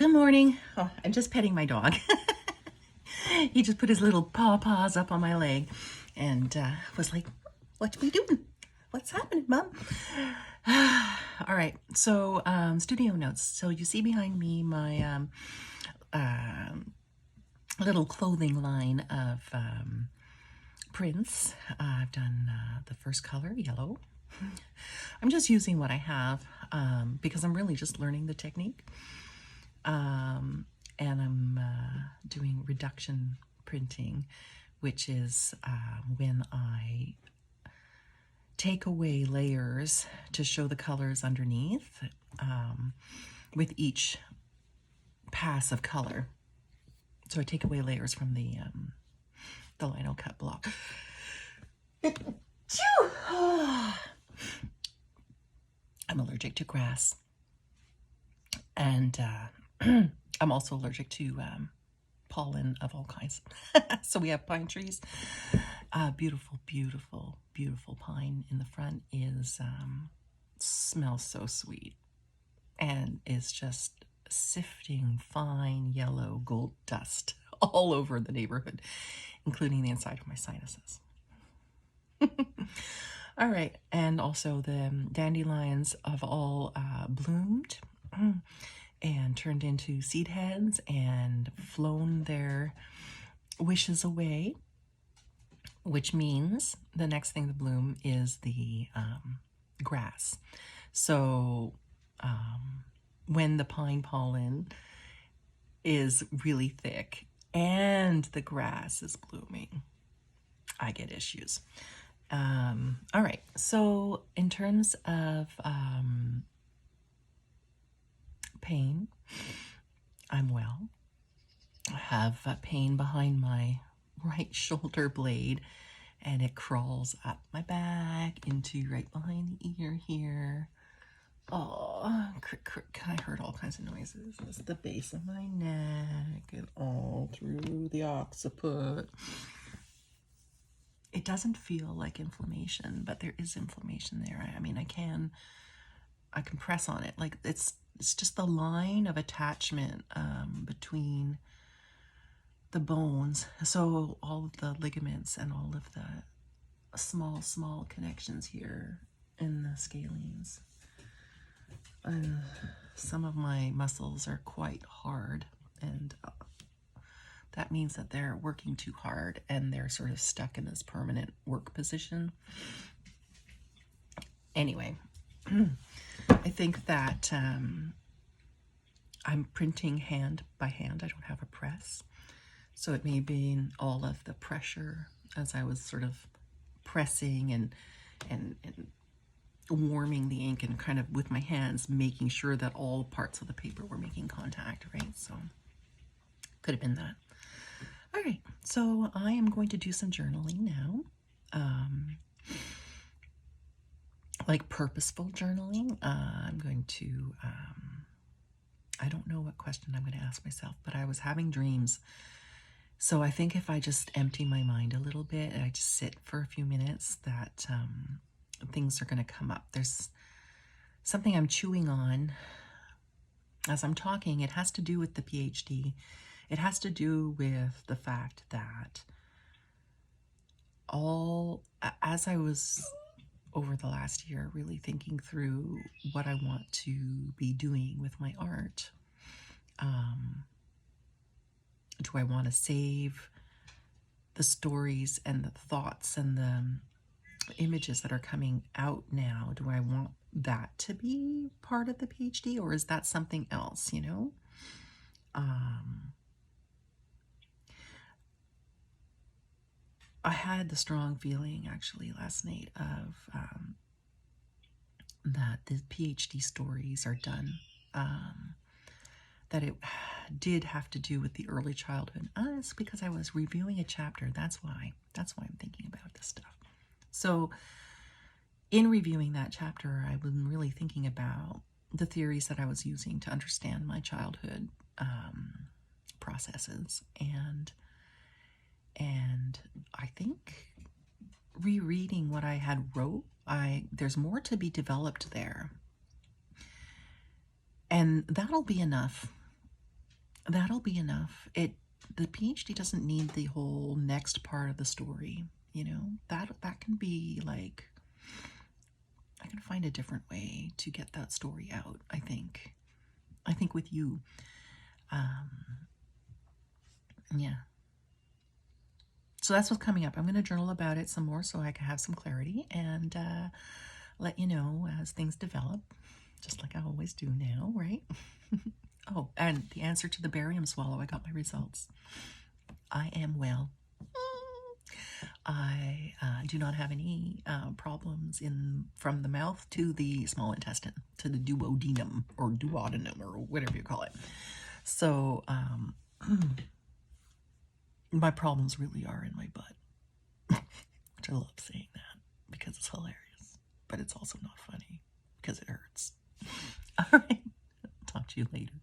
Good morning. Oh, I'm just petting my dog. He just put his little paws up on my leg and was like, "What we doing? What's happening, Mom?" All right, so studio notes. So you see behind me my little clothing line of prints. I've done the first color, yellow. I'm just using what I have because I'm really just learning the technique. And I'm doing reduction printing, which is when I take away layers to show the colors underneath with each pass of color. So I take away layers from the lino cut block. I'm allergic to grass, and I'm also allergic to pollen of all kinds. So we have pine trees. Beautiful, beautiful, beautiful pine in the front is smells so sweet and is just sifting fine yellow gold dust all over the neighborhood, including the inside of my sinuses. All right, and also the dandelions have all bloomed and turned into seed heads and flown their wishes away, which means the next thing to bloom is the grass. So when the pine pollen is really thick and the grass is blooming, I get issues. All right, so in terms of pain, I'm well. I have pain behind my right shoulder blade, and it crawls up my back into right behind the ear here. Oh, crick, crick. I heard all kinds of noises. It's the base of my neck and all through the occiput. It doesn't feel like inflammation, but there is inflammation there. I mean, I can press on it. Like it's just the line of attachment between the bones. So all of the ligaments and all of the small connections here in the scalenes. Some of my muscles are quite hard, and that means that they're working too hard and they're sort of stuck in this permanent work position. Anyway, I think that I'm printing hand by hand. I don't have a press. So it may be in all of the pressure as I was sort of pressing and warming the ink and kind of with my hands making sure that all parts of the paper were making contact, right? So could have been that. All right, so I am going to do some journaling now. Like purposeful journaling. I'm going to, I don't know what question I'm going to ask myself, but I was having dreams. So I think if I just empty my mind a little bit and I just sit for a few minutes, that things are going to come up. There's something I'm chewing on as I'm talking. It has to do with the PhD. It has to do with the fact that as I was over the last year really thinking through what I want to be doing with my art, do I want to save the stories and the thoughts and the images that are coming out now? Do I want that to be part of the PhD, or is that something else, you know? I had the strong feeling actually last night of that the PhD stories are done, that it did have to do with the early childhood. It's because I was reviewing a chapter. That's why I'm thinking about this stuff. So in reviewing that chapter, I've been really thinking about the theories that I was using to understand my childhood processes, and I think rereading what I had wrote, there's more to be developed there, and that'll be enough that'll be enough. The PhD doesn't need the whole next part of the story, you know. That can be like, I can find a different way to get that story out, I think. I think with you. Yeah. So that's what's coming up. I'm going to journal about it some more so I can have some clarity and let you know as things develop, just like I always do now, right? Oh, and the answer to the barium swallow, I got my results. I am well. I do not have any problems from the mouth to the small intestine, to the duodenum or duodenum or whatever you call it. So my problems really are in my butt, which I love saying that because it's hilarious, but it's also not funny because it hurts. All right, talk to you later.